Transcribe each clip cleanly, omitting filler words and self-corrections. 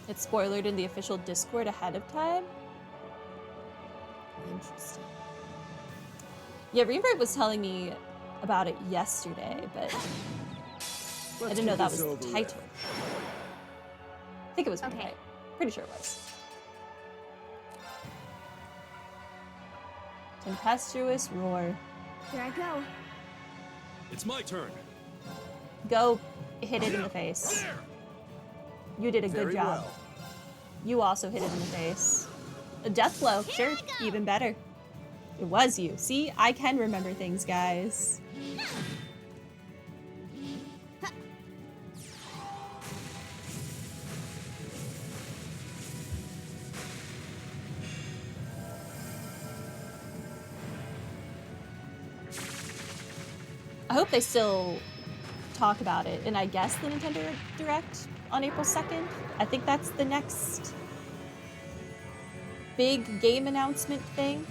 It's spoilered in the official Discord ahead of time. Interesting. Yeah, Rebright was telling me about it yesterday, but I didn't know that was the title. I think it was Rebright. Pretty sure it was. Tempestuous roar. Here I go. It's my turn. Go hit it in the face. You did a good job. Well. You also hit it in the face. A death blow, sure, even better. It was you. See, I can remember things, guys. I hope they still talk about it, and I guess the Nintendo Direct on April 2nd. I think that's the next big game announcement thing.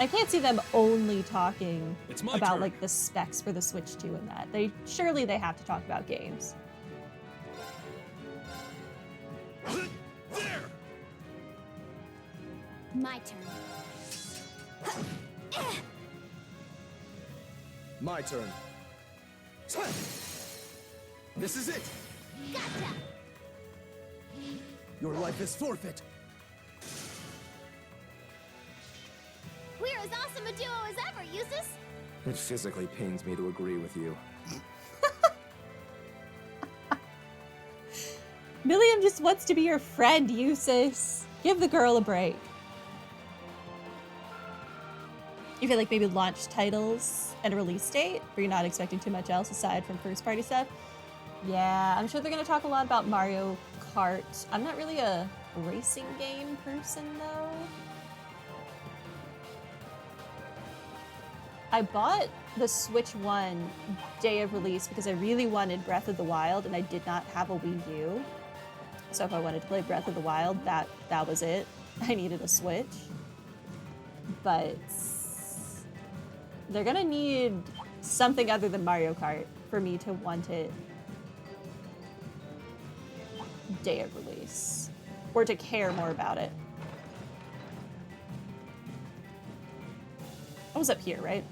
I can't see them only talking about like the specs for the Switch 2 and that. Surely they have to talk about games. There. My turn. My turn. This is it. Gotcha. Your life is forfeit. We're as awesome a duo as ever, Eustace. It physically pains me to agree with you. Milliam just wants to be your friend, Eustace. Give the girl a break. You feel like maybe launch titles and a release date, where you're not expecting too much else aside from first-party stuff? Yeah, I'm sure they're going to talk a lot about Mario Kart. I'm not really a racing game person, though. I bought the Switch 1 day of release because I really wanted Breath of the Wild, and I did not have a Wii U. So if I wanted to play Breath of the Wild, that was it. I needed a Switch. But they're gonna need something other than Mario Kart for me to want it day of release, or to care more about it. I was up here, right?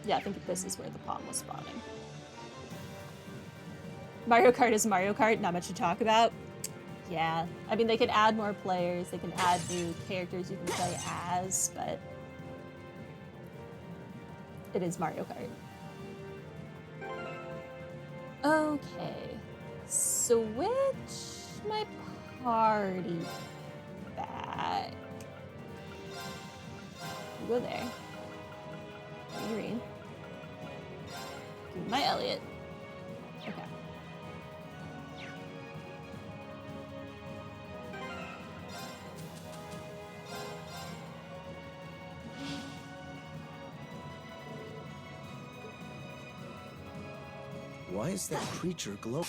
Yeah, I think this is where the palm was spawning. Mario Kart is Mario Kart, not much to talk about. Yeah, I mean, they can add more players, they can add new characters you can play as, but it is Mario Kart. Okay, switch my party back. You go there. You read. Give me my Elliot. Okay. Why is that creature glow?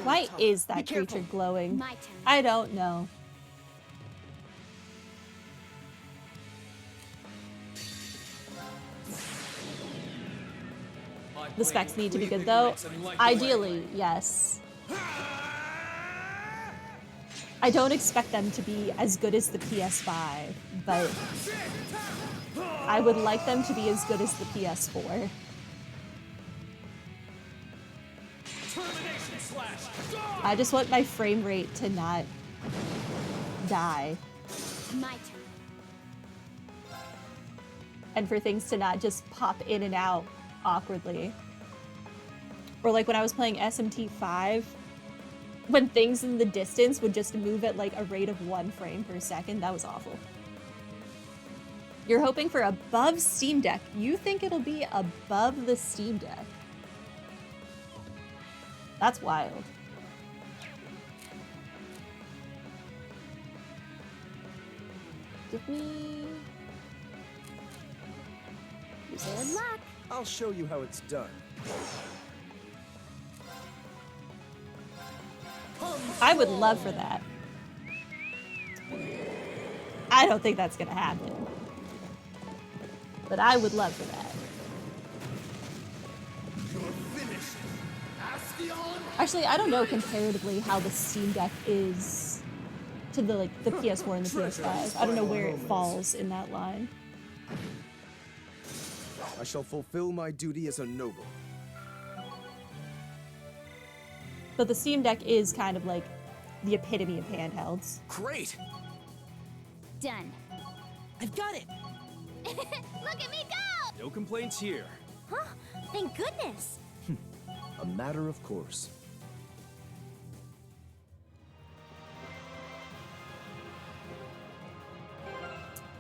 Why is that creature glowing? My turn. I don't know. The specs need to be good, though. Ideally, yes. I don't expect them to be as good as the PS5, but I would like them to be as good as the PS4. I just want my frame rate to not die. My turn. And for things to not just pop in and out awkwardly. Or like when I was playing SMT5, when things in the distance would just move at like a rate of 1 frame per second, that was awful. You're hoping for above Steam Deck. You think it'll be above the Steam Deck? That's wild. Give me... Good luck. I'll show you how it's done. I would love for that. I don't think that's gonna happen. But I would love for that. You're finished. Actually, I don't know comparatively how the Steam Deck is to the the PS4 and the PS5. I don't know where it falls in that line. I shall fulfill my duty as a noble. But the Steam Deck is kind of like the epitome of handhelds. Great! Done. I've got it! Look at me go! No complaints here. Huh? Thank goodness. A matter of course.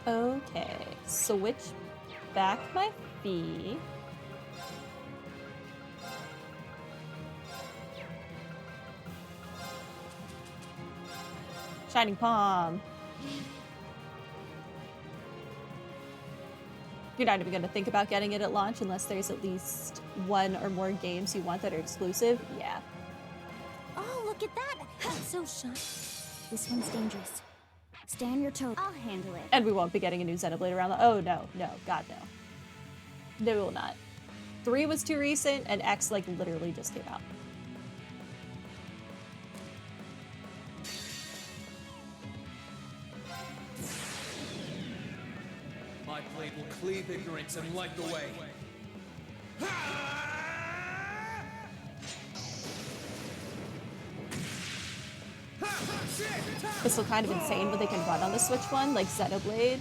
Okay, switch back my fee. Shining Palm. You're not even going to think about getting it at launch unless there's at least one or more games you want that are exclusive? Yeah. Oh, look at that! It's so shiny. This one's dangerous. Stay on your toes. I'll handle it. And we won't be getting a new Xenoblade around the— oh, no, no, God, no. No, we will not. 3 was too recent, and X, like, literally just came out. My blade will cleave ignorance and light the way. It's still kind of insane what they can run on the Switch one, like Xenoblade.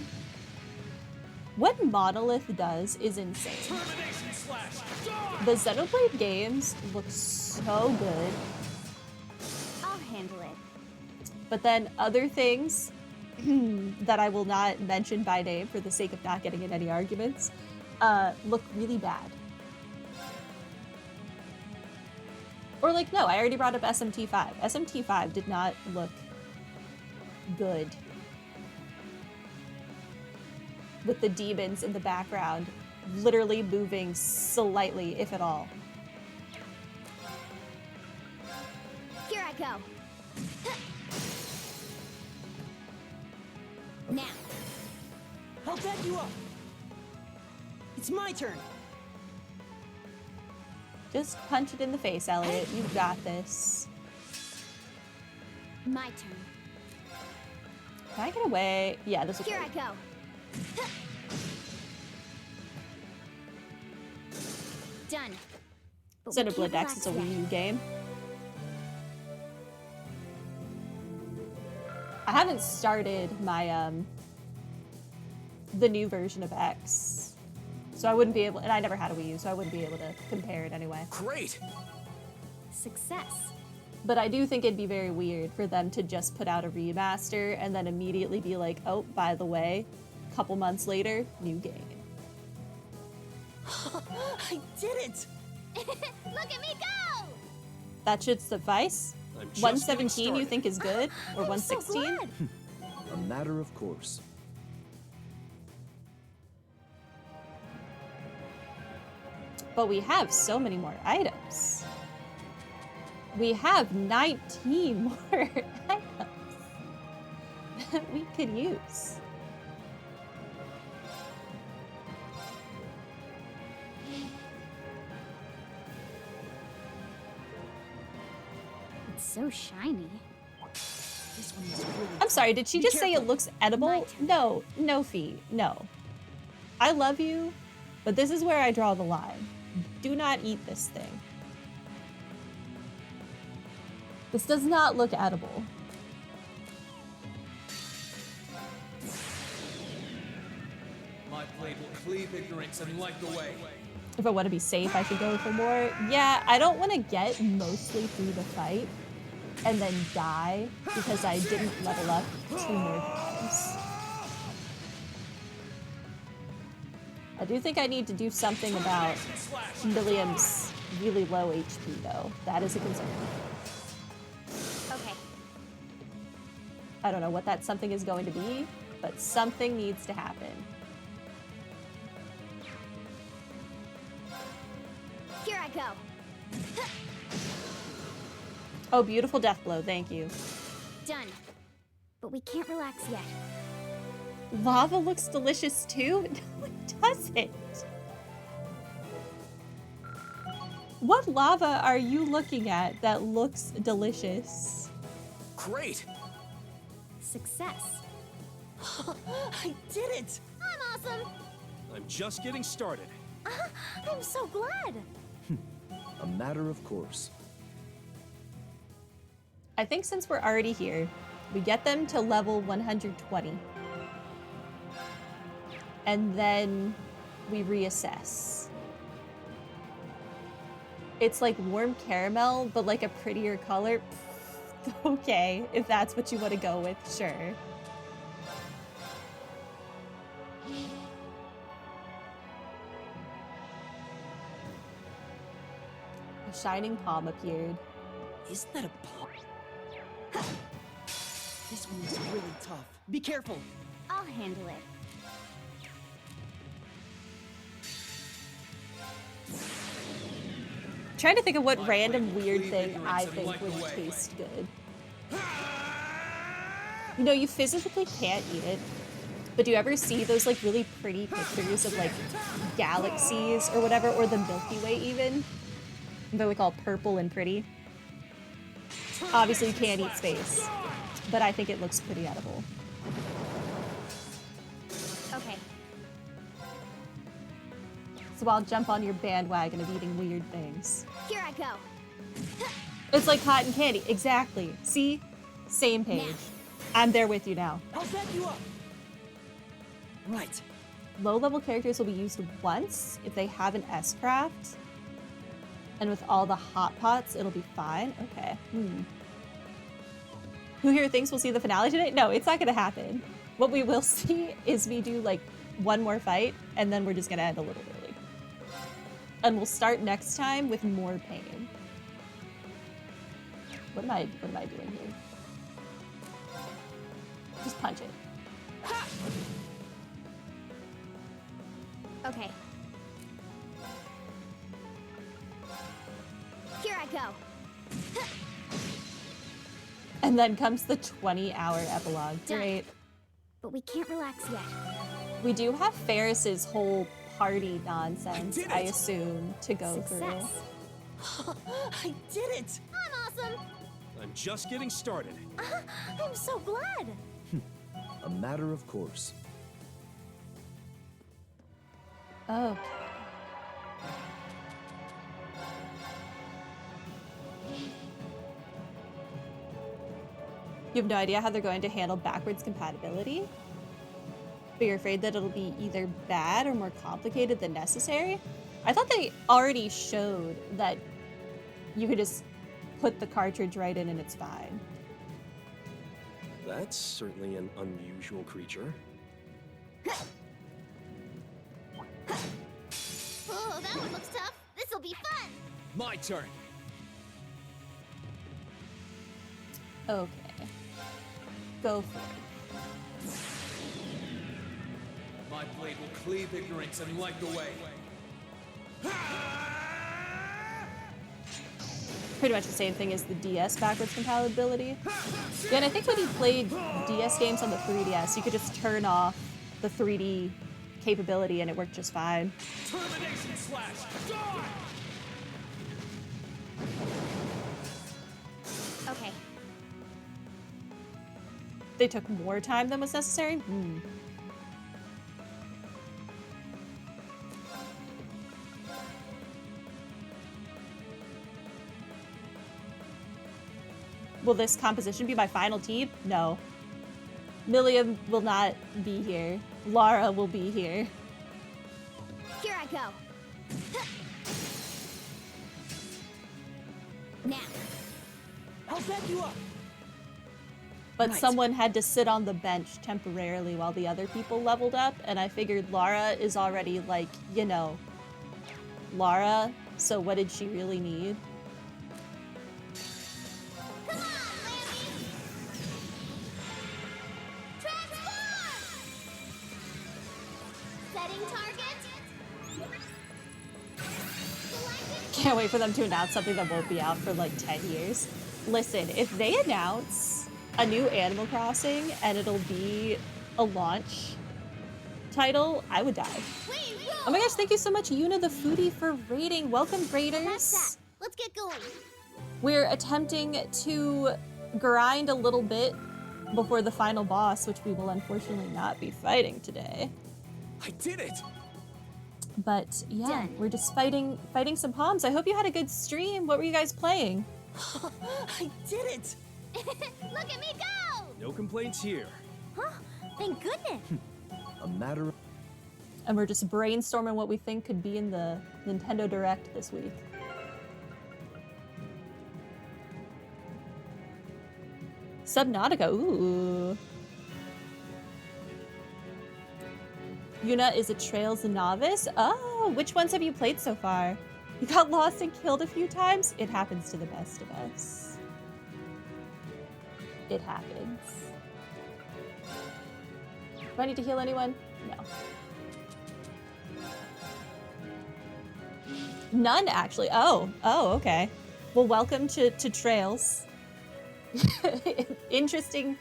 What Monolith does is insane. Termination slash. The Xenoblade games look so good, I'll handle it. but then other things that I will not mention by name for the sake of not getting in any arguments look really bad. Or like, no, I already brought up SMT5. SMT5 did not look good. With the demons in the background literally moving slightly, if at all. Here I go. Now. I'll back you up! It's my turn! Just punch it in the face, Elliot. You got this. My turn. Can I get away? Yeah, this is Here I go. Done. But we Xenoblade can't X is a relax Wii yet. U game. I haven't started my the new version of X, so I wouldn't be able. And I never had a Wii U, so I wouldn't be able to compare it anyway. Great! Success. But I do think it'd be very weird for them to just put out a remaster and then immediately be like, oh, by the way, a couple months later, new game. I did it! Look at me go! That should suffice. I'm just 117 getting you think is good? Or I'm so 116? glad. A matter of course. But we have so many more items. We have 19 more items that we could use. It's so shiny. This one is really I'm sorry, did she Be just say it careful. looks edible? My turn. No, no, Fee, no. I love you, but this is where I draw the line. Do not eat this thing. This does not look edible. My blade will cleave ignorance and light the way. If I want to be safe, I should go for more. Yeah, I don't want to get mostly through the fight and then die because I didn't level up 2 more times. I do think I need to do something about Milliam's really low HP, though. That is a concern. Okay. I don't know what that something is going to be, but something needs to happen. Here I go. Oh, beautiful death blow. Thank you. Done. But we can't relax yet. Lava looks delicious too? No, it doesn't. What lava are you looking at that looks delicious? Great! Success. I did it! I'm awesome. I'm just getting started. I'm so glad. A matter of course. I think since we're already here, we get them to level 120. And then we reassess. It's like warm caramel, but like a prettier color. Okay, if that's what you want to go with, sure. A shining palm appeared. Isn't that a pop? This one is really tough. Be careful. I'll handle it. Trying to think of what My random flavor weird cleave thing ignorance I and think light would the way. taste good. You know, you physically can't eat it, but do you ever see those like really pretty pictures of like galaxies or whatever, or the Milky Way even? They're like all purple and pretty. Obviously you can't eat space, but I think it looks pretty edible. Okay. So I'll jump on your bandwagon of eating weird things. Here I go. It's like cotton candy, exactly. See? Same page. I'm there with you now. I'll back you up. Right. Low-level characters will be used once if they have an S-craft. And with all the hot pots, it'll be fine. Okay. Who here thinks we'll see the finale today? No, it's not gonna happen. What we will see is we do like one more fight, and then we're just gonna end a little early. And we'll start next time with more pain. What am I doing here? Just punch it. Okay. Here I go. And then comes the 20-hour epilogue. Done. Great. But we can't relax yet. We do have Ferris's whole party nonsense, I did I it! assume, to go Success. I did it! I'm awesome. I'm just getting started. I'm so glad. A matter of course. through. Okay. You have no idea how they're going to handle backwards compatibility? But you're afraid that it'll be either bad or more complicated than necessary? I thought they already showed that you could just put the cartridge right in and it's fine. That's certainly an unusual creature. Oh, that one looks tough. This'll be fun. My turn. Okay. Go for it. My blade will cleave ignorance and light the way. Pretty much the same thing as the DS backwards compatibility. Yeah, and I think when you played DS games on the 3DS, you could just turn off the 3D capability and it worked just fine. Termination slash! Die! Okay. They took more time than was necessary? Will this composition be my final team? No. Milliam will not be here. Lara will be here. Here I go. Now. I'll back you up. But Right. someone had to sit on the bench temporarily while the other people leveled up, and I figured Lara is already like, you know, Lara, so what did she really need? Come on, Lammy. Transform! Setting target. Selected. Can't wait for them to announce something that won't be out for like 10 years. Listen, if they announce a new Animal Crossing and it'll be a launch title, I would die. Oh my gosh, thank you so much, Yuna the Foodie, for raiding. Welcome, That's raiders. that. Let's get going. We're attempting to grind a little bit before the final boss, which we will unfortunately not be fighting today. I did it! But yeah, Done. we're just fighting some palms. I hope you had a good stream. What were you guys playing? I did it! Look at me go! No complaints here. Huh? Thank goodness. A matter of And we're just brainstorming what we think could be in the Nintendo Direct this week. Subnautica, ooh. Yuna is a Trails novice. Oh, which ones have you played so far? You got lost and killed a few times? It happens to the best of us. It happens. Do I need to heal anyone? No. None, actually. Oh, okay. Well, welcome to Trails. Interesting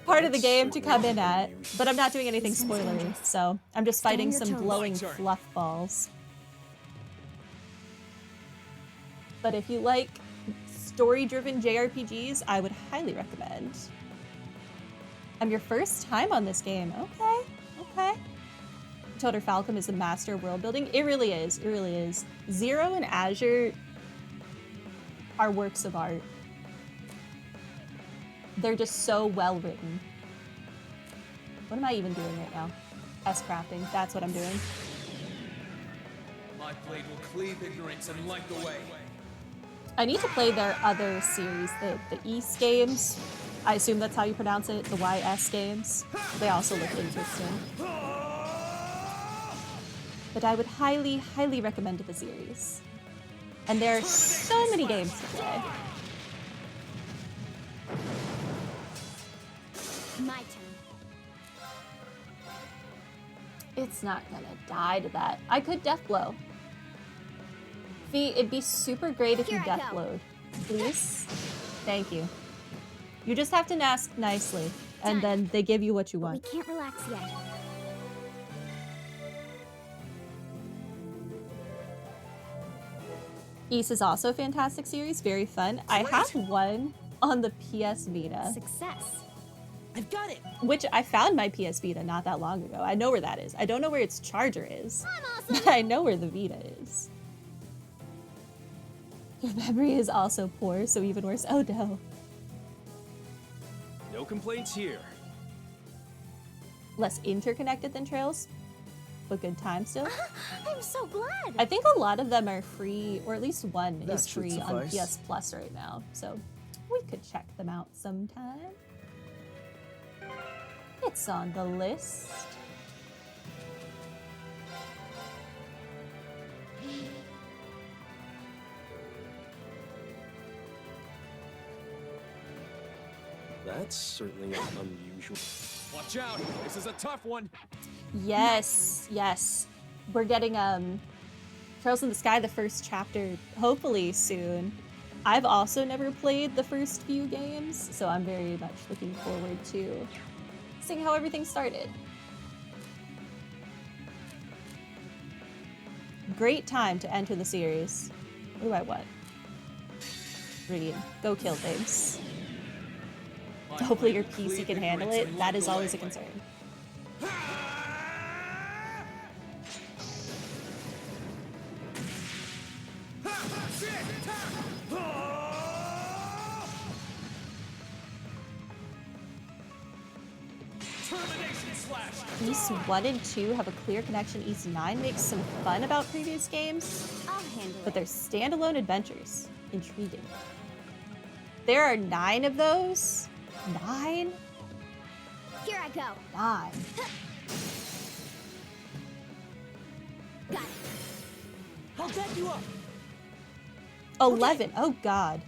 part of the game to come in at, but I'm not doing anything spoilery, so I'm just fighting some glowing fluff balls. But if you like story-driven JRPGs, I would highly recommend. I'm your first time on this game. Okay. Toter Falcom is a master of world building. It really is. Zero and Azure are works of art. They're just so well written. What am I even doing right now? S-crafting. That's what I'm doing. My blade will cleave ignorance and light the way. I need to play their other series, the East games. I assume that's how you pronounce it, the YS games. They also look interesting. But I would highly, highly recommend the series. And there are so many games to play. My turn. It's not gonna die to that. I could death blow. Fee, it'd be super great if you Here I death go. blowed. Please? Thank you. You just have to ask nicely, and Done. then they give you what you But we want. can't relax yet. Ys is also a fantastic series, very fun. I have one on the PS Vita, Success. I've got it! which I found my PS Vita not that long ago. I know where that is. I don't know where its charger is, I'm awesome. but I know where the Vita is. Your memory is also poor, so even worse. Oh no. No complaints here. Less interconnected than Trails, but good time still. I'm so glad. I think a lot of them are free, or at least one That is should free on suffice. PS Plus right now, so we could check them out sometime. It's on the list. That's certainly not unusual. Watch out! This is a tough one. Yes. We're getting Trails in the Sky, the first chapter, hopefully soon. I've also never played the first few games, so I'm very much looking forward to seeing how everything started. Great time to enter the series. What do I want? Read. Go kill things. My Hopefully your blade will PC cleave can handle ignorance it. and That light is the always a way. concern. Termination slash. Ys 1 and 2 have a clear connection. Ys 9 makes some fun about previous games, I'll handle but it. they're standalone adventures. Intriguing. There are 9 of those? 9? Here I go. 9. Got it. I'll back you up! 11. Oh god.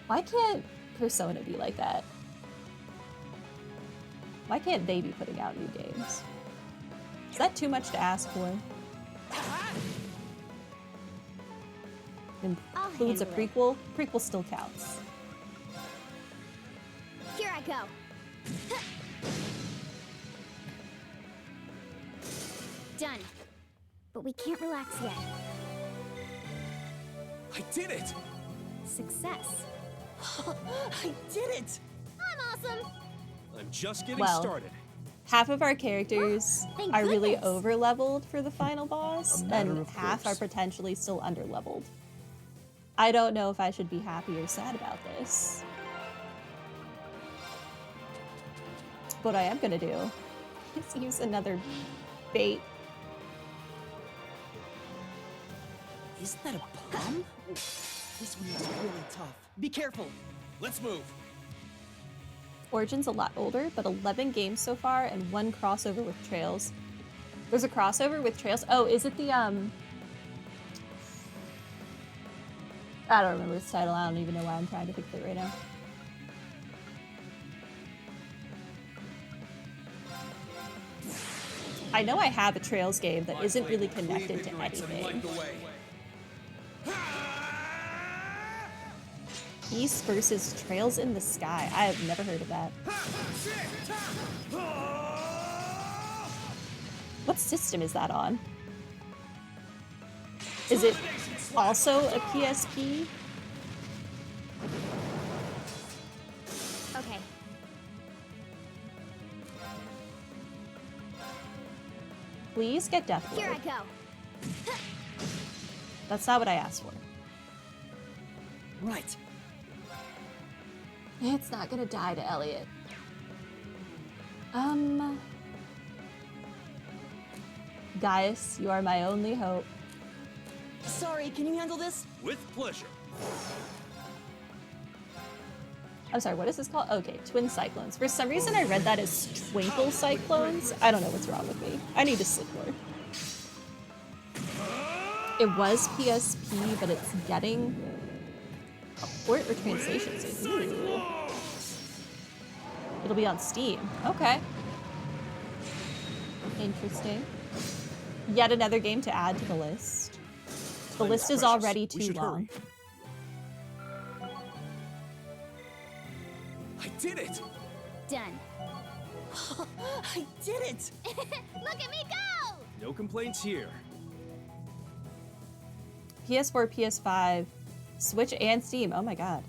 Why can't Persona be like that? Why can't they be putting out new games? Is that too much to ask for? I'll Includes a handle it. prequel? Prequel still counts. Here I go. Done. But we can't relax yet. I did it! Success. I did it! I'm awesome! I'm just getting Well. started. Half of our characters Thank are really goodness. over-leveled for the final boss, A matter and of half course. are potentially still under-leveled. I don't know if I should be happy or sad about this. What I am gonna do is use another bait. Isn't that a bomb? This one looks really tough. Be careful. Let's move. Origin's a lot older, but 11 games so far and 1 crossover with Trails. There's a crossover with Trails? Oh, is it the, I don't remember its title. I don't even know why I'm trying to think of it right now. I know I have a Trails game that My isn't blade really will cleave connected to ignorance and anything. light the way. East versus Trails in the Sky. I have never heard of that. What system is that on? Is it also a PSP? Okay. Please get Death Here I Lord. go. That's not what I asked for. Right. It's not gonna die to Elliot. Gaius, you are my only hope. Sorry, can you handle this? With pleasure. I'm sorry, what is this called? Okay, Twin Cyclones. For some reason I read that as Twinkle Cyclones. I don't know what's wrong with me. I need to sleep more. It was PSP, but it's getting a port or translation soon. Ooh. It'll be on Steam. Okay. Interesting. Yet another game to add to the list. The Time's list is precious. already We too should long. hurry. I did it! Done. I did it! Look at me go! No complaints here. PS4, PS5, Switch, and Steam. Oh my god.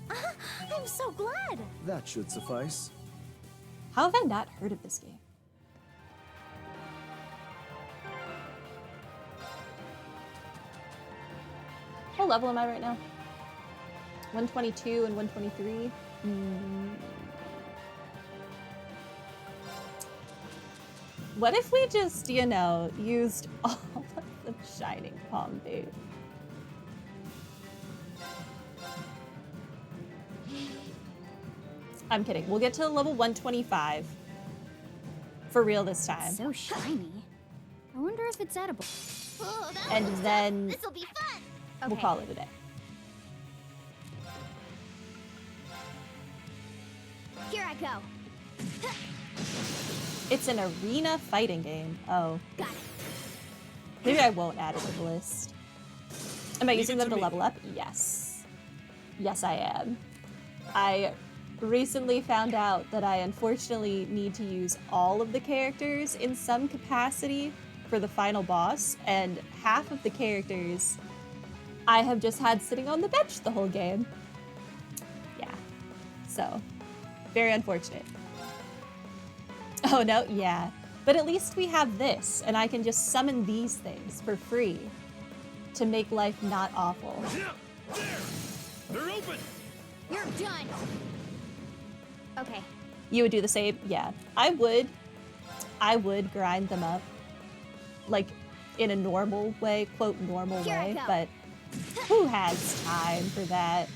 I'm so glad. That should suffice. How have I not heard of this game? What level am I right now? 122 and 123. What if we just, you know, used all of the Shining Palm bait? I'm kidding. We'll get to level 125. For real this time. So shiny. I wonder if it's edible. Oh, that And looks then tough. This'll be fun. we'll Okay. call it a day. Here I go. It's an arena fighting game. Oh. Got it. Maybe I won't add it to the list. Am I Leave using it them to to me. level up? Yes. Yes, I am. I recently found out that I unfortunately need to use all of the characters in some capacity for the final boss, and half of the characters I have just had sitting on the bench the whole game. Yeah. So, very unfortunate. Oh no, yeah. But at least we have this, and I can just summon these things for free to make life not awful. There! They're open! You're done. Okay. You would do the same? Yeah. I would grind them up, like, in a normal way, quote, normal Here I way, go. but who has time for that?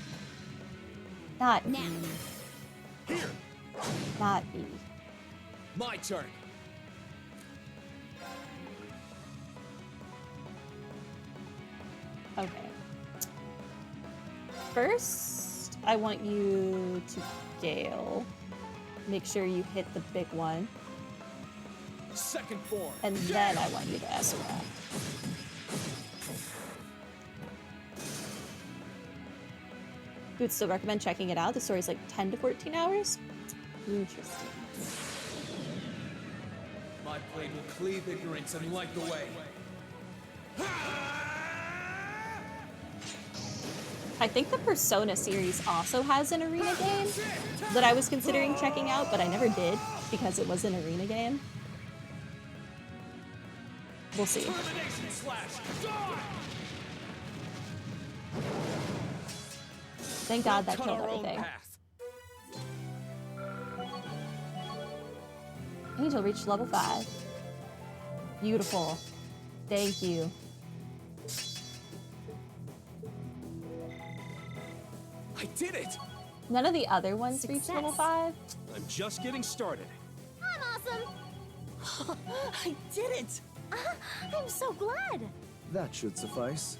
Not me. Now. Here! Not me. My turn. Okay. First, I want you to Gale. Make sure you hit the big one. Second form. And then I want you to Esrat. Would still recommend checking it out. The story's like 10 to 14 hours. Interesting. My My blade will cleave ignorance and light the way. I think the Persona series also has an arena game that I was considering checking out, but I never did because it was an arena game. We'll see. Termination slash! Die! Thank God that Cut killed our own everything. path. Angel reached level 5. Beautiful. Thank you. I did it! None of the other ones reached level Success. 5. I'm just getting started. I'm awesome. I did it! I'm so glad. That should suffice.